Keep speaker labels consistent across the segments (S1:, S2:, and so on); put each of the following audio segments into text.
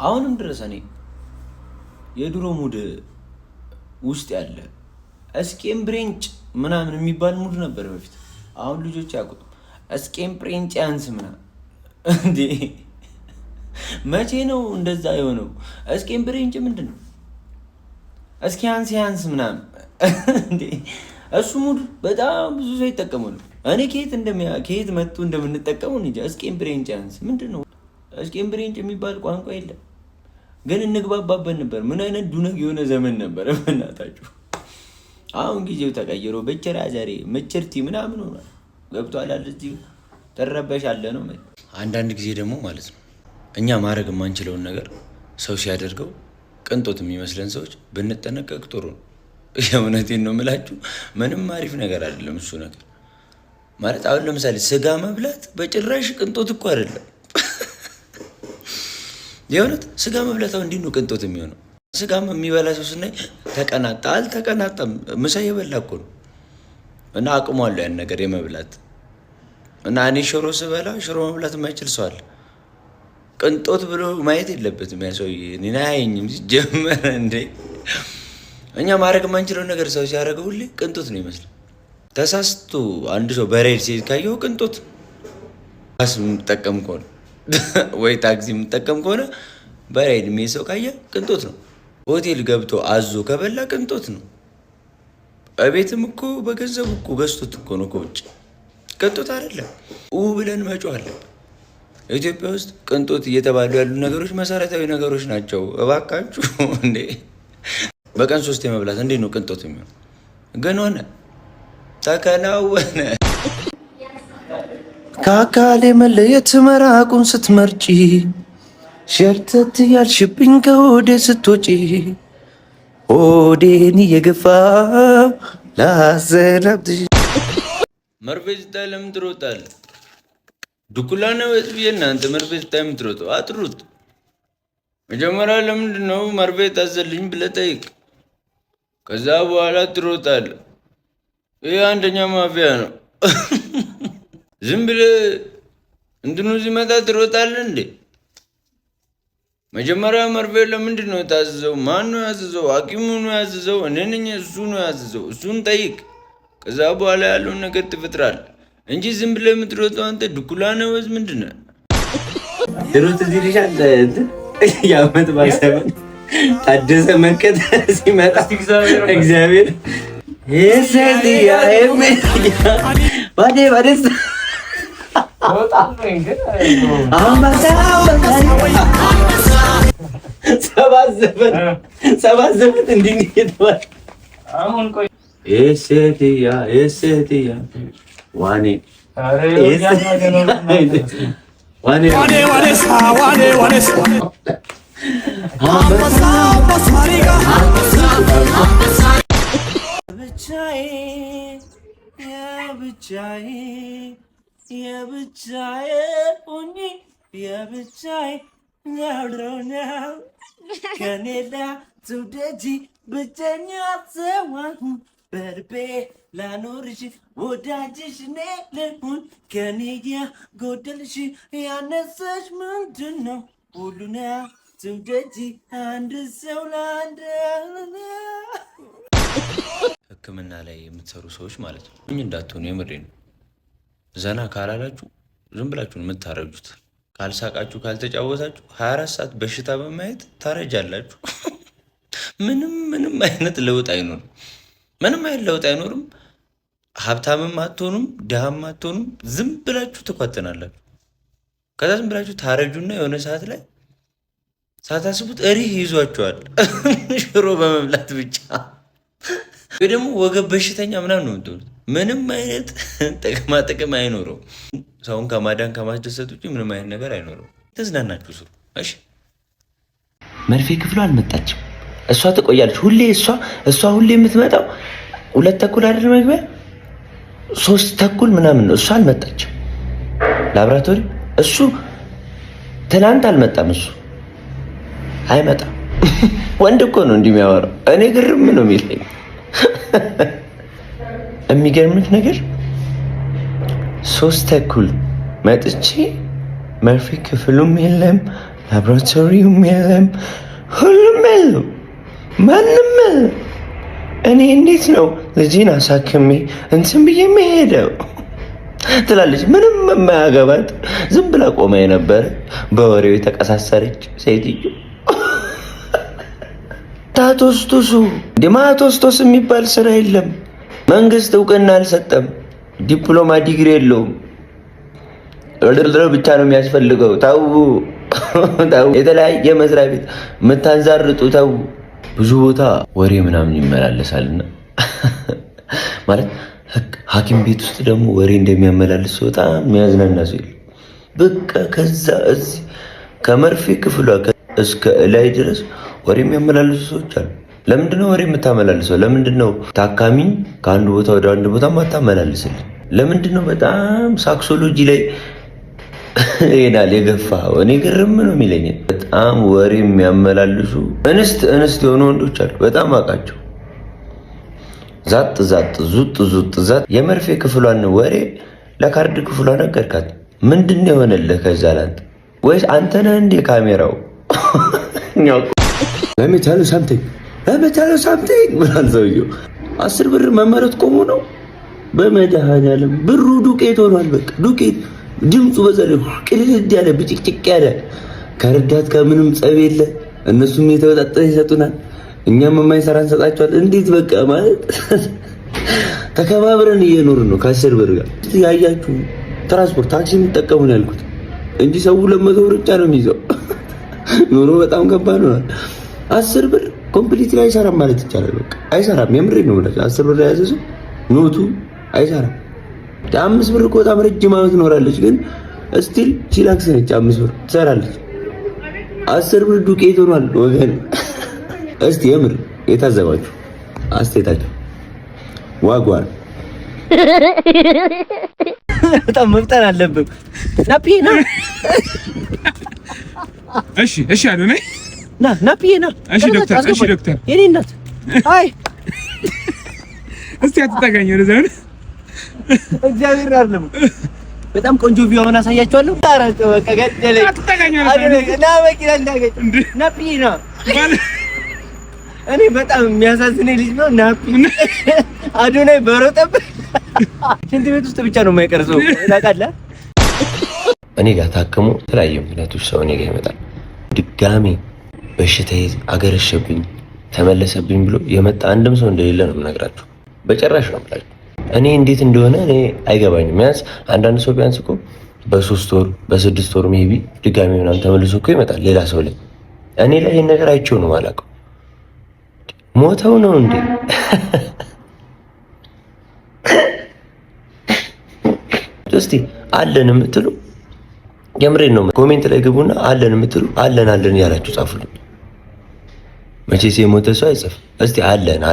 S1: አሁንም ድረስ እኔ የድሮ ሙድ ውስጥ ያለ እስኬም ብሬንጭ ምናምን የሚባል ሙድ ነበር በፊት። አሁን ልጆች ያውቁት እስኬም ብሬንጭ ያንስ ምናምን እንዴ! መቼ ነው እንደዛ የሆነው? እስኬም ብሬንጭ ምንድን ነው? እስኪ ያንስ ምናምን እንዴ! እሱ ሙድ በጣም ብዙ ሰው ይጠቀማሉ። እኔ ከየት መጥቶ እንደምንጠቀመው እንጃ። እስኬም ብሬንጭ ያንስ ምንድን ነው? እስኬም ብሬንጭ የሚባል ቋንቋ የለም፣ ግን እንግባባበት ነበር። ምን አይነት ዱነግ የሆነ ዘመን ነበር በእናታችሁ። አሁን ጊዜው ተቀይሮ በቸራ ዛሬ መቸርቲ ምናምን ሆኗል። ገብቷል አይደል? እዚህ ተረበሻለ ነው። አንዳንድ ጊዜ ደግሞ ማለት ነው እኛ ማድረግ የማንችለውን ነገር ሰው ሲያደርገው ቅንጦት የሚመስለን ሰዎች ብንጠነቀቅ ጥሩ ነው። የእውነቴን ነው የምላችሁ። ምንም አሪፍ ነገር አይደለም እሱ ነገር ማለት። አሁን ለምሳሌ ስጋ መብላት በጭራሽ ቅንጦት እኮ አይደለም። የእውነት ስጋ መብላት አሁን እንዲህ ነው ቅንጦት የሚሆነው። ስጋ የሚበላ ሰው ስናይ ተቀናጣ አልተቀናጣም፣ ምሳ የበላ እኮ ነው እና አቅሟለሁ ያን ነገር የመብላት እና እኔ ሽሮ ስበላ ሽሮ መብላት የማይችል ሰው አለ። ቅንጦት ብሎ ማየት የለበትም ያ ሰውዬ። እኔን አያየኝም ሲጀመር እንዴ። እኛ ማድረግ የማንችለው ነገር ሰው ሲያደርገው ሁሌ ቅንጦት ነው ይመስላል። ተሳስቶ አንድ ሰው በሬድ ሲሄድ ካየው ቅንጦት፣ ባስ የምጠቀም ከሆነ ወይ ታክሲ የምጠቀም ከሆነ በሬድ የሚሄድ ሰው ካየ ቅንጦት ነው። ሆቴል ገብቶ አዞ ከበላ ቅንጦት ነው። እቤትም እኮ በገንዘብ እኮ ገዝቶት እኮ ነው ከውጭ። ቅንጦት አይደለም ብለን መጮህ አለብን። ኢትዮጵያ ውስጥ ቅንጦት እየተባሉ ያሉ ነገሮች መሰረታዊ ነገሮች ናቸው። እባካችሁ እንዴ! በቀን 3 የመብላት እንዴት ነው ቅንጦት የሚሆን? ግን ሆነ ተከናወነ። ከአካሌ መለየት መራቁን ስትመርጪ ሸርተት ያልሽብኝ ከሆዴ ስትወጪ ሆዴን እየገፋ ላሰናብትሽ። መርፌ ስታይ ለምን ትሮጣለህ? ዱኩላ ነው ብዬ እናንተ መርፌ ስታይ የምትሮጠው? አትሩጥ። መጀመሪያ ለምንድን ነው መርፌ ታዘልኝ ብለህ ጠይቅ። ከዛ በኋላ ትሮጣለህ። ይህ አንደኛ ማፊያ ነው። ዝም ብለህ እንትኑ ሲመጣ ትሮጣለህ እንዴ? መጀመሪያ መርፌ ለምንድን ነው የታዘዘው? ማን ነው ያዘዘው? ሐኪሙ ነው ያዘዘው? እኔ ነኝ? እሱ ነው ያዘዘው? እሱን ጠይቅ። ከዛ በኋላ ያለውን ነገር ትፈጥራለህ እንጂ ዝም ብለህ የምትሮጠው አንተ ዱኩላ ነው ወይስ ምንድን ነው? ድሮት እዚህ ልሻል የዓመት ባሰበን ታደሰ መከተ ሲመጣ እግዚአብሔር የሰልያ ባዴ ሰባት ዘመን እንዲህ የተባለ የሴትያ ዋኔ የብቻዬ ሁኚ የብቻዬ ነው ከኔላ ትውደጂ ብቸኛ ሰዋሁ በልቤ ላኖርሽ ወዳጅሽ እኔ ልሁን ከኔያ ጎደልሽ ያነሰሽ ምንድን ነው? ሁሉና ትውደጂ አንድ ሰው ለአንድ ሕክምና ላይ የምትሰሩ ሰዎች ማለት ነው እንዳትሆኑ የምሬ ነው። ዘና ካላላችሁ ዝም ብላችሁ የምታረጁት። ካልሳቃችሁ ካልተጫወታችሁ 24 ሰዓት በሽታ በማየት ታረጃላችሁ። ምንም አይነት ለውጥ አይኖርም። ምንም አይነት ለውጥ አይኖርም። ሀብታምም አትሆኑም፣ ድሃም አትሆኑም። ዝም ብላችሁ ትኳተናላችሁ። ከዛ ዝም ብላችሁ ታረጁና የሆነ ሰዓት ላይ ሳታስቡት እሪህ ይዟችኋል። ሽሮ በመብላት ብቻ ወይ ደግሞ ወገብ በሽተኛ ምናምን ነው የምትሆኑት። ምንም አይነት ጥቅም አይኖረው። ሰውን ከማዳን ከማስደሰት ውጭ ምንም አይነት ነገር አይኖረው። ተዝናናችሁ ስሩ። እሺ መርፌ ክፍሉ አልመጣችም። እሷ ትቆያለች ሁሌ። እሷ ሁሌ የምትመጣው 2:30 አይደል መግቢያ 3:30 ምናምን ነው። እሷ አልመጣችም ላብራቶሪ። እሱ ትናንት አልመጣም። እሱ አይመጣም። ወንድ እኮ ነው እንዲህ የሚያወራው። እኔ ግርም ነው የሚለኝ። የሚገርምሽ ነገር 3:30 መጥቼ መርፌ ክፍሉም የለም ላቦራቶሪውም የለም፣ ሁሉም የለም፣ ማንም የለም። እኔ እንዴት ነው ልጄን አሳክሜ እንትን ብዬ የምሄደው ትላለች። ምንም የማያገባት ዝም ብላ ቆማ የነበረ በወሬው የተቀሳሰረች ሴትዮ። ታቶስቶሱ ማቶስቶስ የሚባል ስራ የለም። መንግስት እውቅና አልሰጠም። ዲፕሎማ ዲግሪ የለውም። ድርድር ብቻ ነው የሚያስፈልገው። ተው ተው፣ የተለያየ መስሪያ ቤት የምታንዛርጡ ተው። ብዙ ቦታ ወሬ ምናምን ይመላለሳልና ማለት ሐኪም ቤት ውስጥ ደግሞ ወሬ እንደሚያመላልስ በጣም የሚያዝናና ሰው የለም። በቃ ከዛ እዚህ ከመርፌ ክፍሏ እስከ ላይ ድረስ ወሬ የሚያመላልሱ ሰዎች አሉ። ለምንድነው ወሬ የምታመላልሰው? ለምንድነው ታካሚ ከአንድ ቦታ ወደ አንድ ቦታ ማታመላልስልን? ለምንድነው በጣም ሳክሶሎጂ ላይ ይሄዳል የገፋ? እኔ ግርም ነው የሚለኝ። በጣም ወሬ የሚያመላልሱ እንስት የሆኑ ወንዶች አሉ። በጣም አውቃቸው። ዛጥ ዛጥ ዙጥ ዙጥ ዛጥ የመርፌ ክፍሏን ወሬ ለካርድ ክፍሏ ነገርካት። ምንድነው የሆነልህ ከዛ ላንተ? ወይስ አንተ ነህ እንዴ ካሜራው? ለምታሉ ሳምቲንግ ምናምን ሰውየው 10 ብር መመረት ቆሞ ነው። በመድኃኒዓለም ብሩ ዱቄት ሆኗል። በቃ ዱቄት ድምፁ በዘለ ቅልል ያለ ብጭቅጭቅ ያለ ከረዳት ከምንም ጸብ የለ። እነሱም የተወጣጠረ ይሰጡናል፣ እኛም የማይሰራ እንሰጣቸዋል። እንዴት በቃ ማለት ተከባብረን እየኖርን ነው ከ10 ብር ጋር። ያያችሁ ትራንስፖርት ታክሲ የሚጠቀሙ ነው ያልኩት እንጂ ሰው 200 ብር ብቻ ነው የሚይዘው። ኑሮ በጣም ከባድ ነው። 10 ብር ኮምፕሊት ላይ አይሰራም ማለት ይቻላል። በቃ አይሰራም። የምሬን ነው ማለት 10 ብር ያዘ ሰው ኖቱ አይሰራም። 5 ብር እኮ በጣም ረጅም ዓመት ኖራለች፣ ግን ስቲል ቺላክስ ነች። 5 ብር ትሰራለች። 10 ብር ዱቄት ሆኗል ወገን። እስቲ የምር የታዘባችሁ አስተያየታችሁ ዋጓን በጣም መፍጠን አለብን። ናፒና እሺ አሉ ነይ ናፒና እሺ ዶክተር የኔ እናት አይ እስቲ አትጠጋኝ ወደ ዘመን እግዚአብሔር አይደለም። በጣም ቆንጆ ቪዲዮ አሳያችኋለሁ። ታራጭ በቃ ገደለኝ። አትጠጋኝ ና መኪና እንዳገኝ ናፒና እኔ በጣም የሚያሳዝነኝ ልጅ ነው ናፒ። አዶናይ በሮጠበት ሽንት ቤት ውስጥ ብቻ ነው የማይቀርሰው ታውቃለህ። እኔ ጋር ታክሞ የተለያዩ ምክንያቶች ሰው እኔ ጋር ይመጣል። ድጋሜ በሽታዬ አገረሸብኝ ተመለሰብኝ ብሎ የመጣ አንድም ሰው እንደሌለ ነው የምነግራችሁ። በጭራሽ ነው የምላችሁ። እኔ እንዴት እንደሆነ እኔ አይገባኝም። ቢያንስ አንዳንድ ሰው ቢያንስ እኮ በ3 ወር በ6 ወር ሜቢ ድጋሜ ምናምን ተመልሶ እኮ ይመጣል ሌላ ሰው ላይ። እኔ ላይ ይሄን ነገር አይቼው ነው የማላውቀው። ሞተው ነው እንዴ? እስቲ አለን የምትሉ የምሬን ነው ኮሜንት ላይ ግቡና አለን የምትሉ አለን ያላችሁ ጻፉልኝ። መቼስ የሞተ ሰው አይጽፍ። እስቲ አለን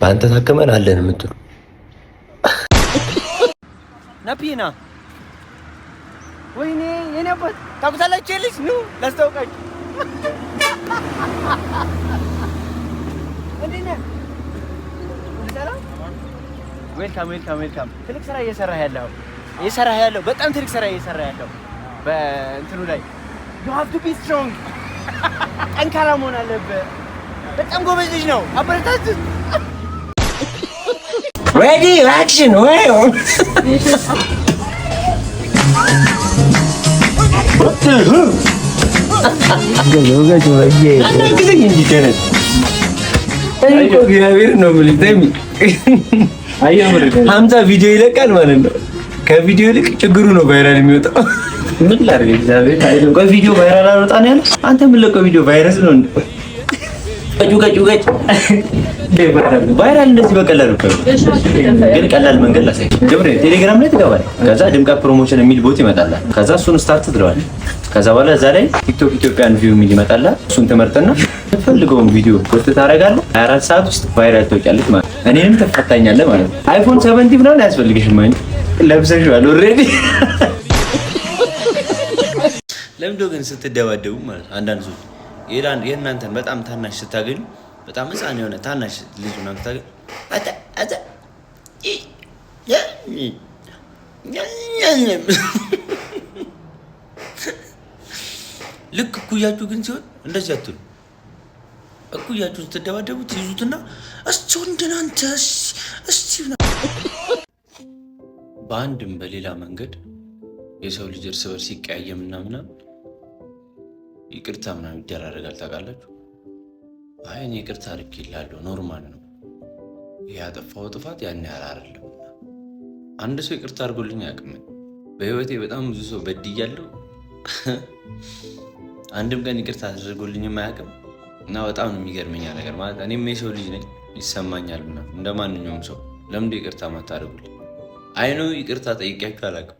S1: በአንተ ታከመን አለን የምትሉ ናፒና ወይኔ የኔ አባት ታውቁታላችሁ። ልጅ ነው ላስታውቃችሁ። ዌልካም። ትልቅ ስራ እየሰራህ ያለው በጣም ትልቅ ስራ እየሰራህ ያለው በእንትኑ ላይ you have to be strong ጠንካራ መሆን አለብህ። በጣም ጎበዝ ልጅ ነው። አበረታቱት። ready action ወይ እግዚአብሔር ነው የምልህ። ሀምሳ ቪዲዮ ይለቃል ማለት ነው። ከቪዲዮ ይልቅ ችግሩ ነው ቫይራል የሚወጣው። ምን ላድርግ? እግዚአብሔር አይደለም። ቆይ ቪዲዮ ቫይራል አልወጣ ነው ያለው። አንተ የምትለቀው ቪዲዮ ቫይረስ ነው እንዴ? ቀጩ ቫይራል እንደዚህ በቀላሉ ግን ቀላል መንገድ ላሳይ። ገብሬ ቴሌግራም ላይ ትገባለህ። ከዛ ድምቀት ፕሮሞሽን የሚል ቦት ይመጣልሃል። ከዛ እሱን ስታርት ትለዋለህ። ከዛ በኋላ እዛ ላይ ቲክቶክ ኢትዮጵያን ቪው የሚል ይመጣልሃል። እሱን ትመርጥና የምትፈልገውን ቪዲዮ ፖስት ታደርጋለህ። 24 ሰዓት ውስጥ ቫይራል ትወጫለች ማለት ነው። እኔንም ትፈታኛለህ ማለት ነው። አይፎን 70 ምናምን አያስፈልግሽም ማለት ለብሰሽዋል ኦልሬዲ። ለምዶ ግን ስትደባደቡ ማለት አንዳንድ ሰዎች የእናንተን በጣም ታናሽ ስታገኙ በጣም ህፃን የሆነ ታናሽ ልጅ ምናምን ስታገኙ ልክ እኩያችሁ ግን ሲሆን እንደዚህ አትሉ። እኩያችሁ ስትደባደቡ ትይዙትና እስቲ ወንድናንተ እስቲ በአንድም በሌላ መንገድ የሰው ልጅ እርስ በርስ ሲቀያየምና ምናምን ይቅርታ ምናምን ይደራረጋል። ታውቃላችሁ? አይ እኔ ይቅርታ አድርጌልሃለሁ ኖርማል ነው፣ ያጠፋው ጥፋት ያን ያህል አይደለም። አንድ ሰው ይቅርታ አድርጎልኝ አያውቅም። በህይወቴ በጣም ብዙ ሰው በድያለሁ፣ አንድም ቀን ይቅርታ አድርጎልኝ አያውቅም። እና በጣም ነው የሚገርመኛ ነገር ማለት እኔም የሰው ልጅ ነኝ፣ ይሰማኛል ምናምን እንደ ማንኛውም ሰው። ለምንድን ይቅርታ ማታደርጉልኝ? አይኑ ይቅርታ ጠይቄያችሁ አላውቅም።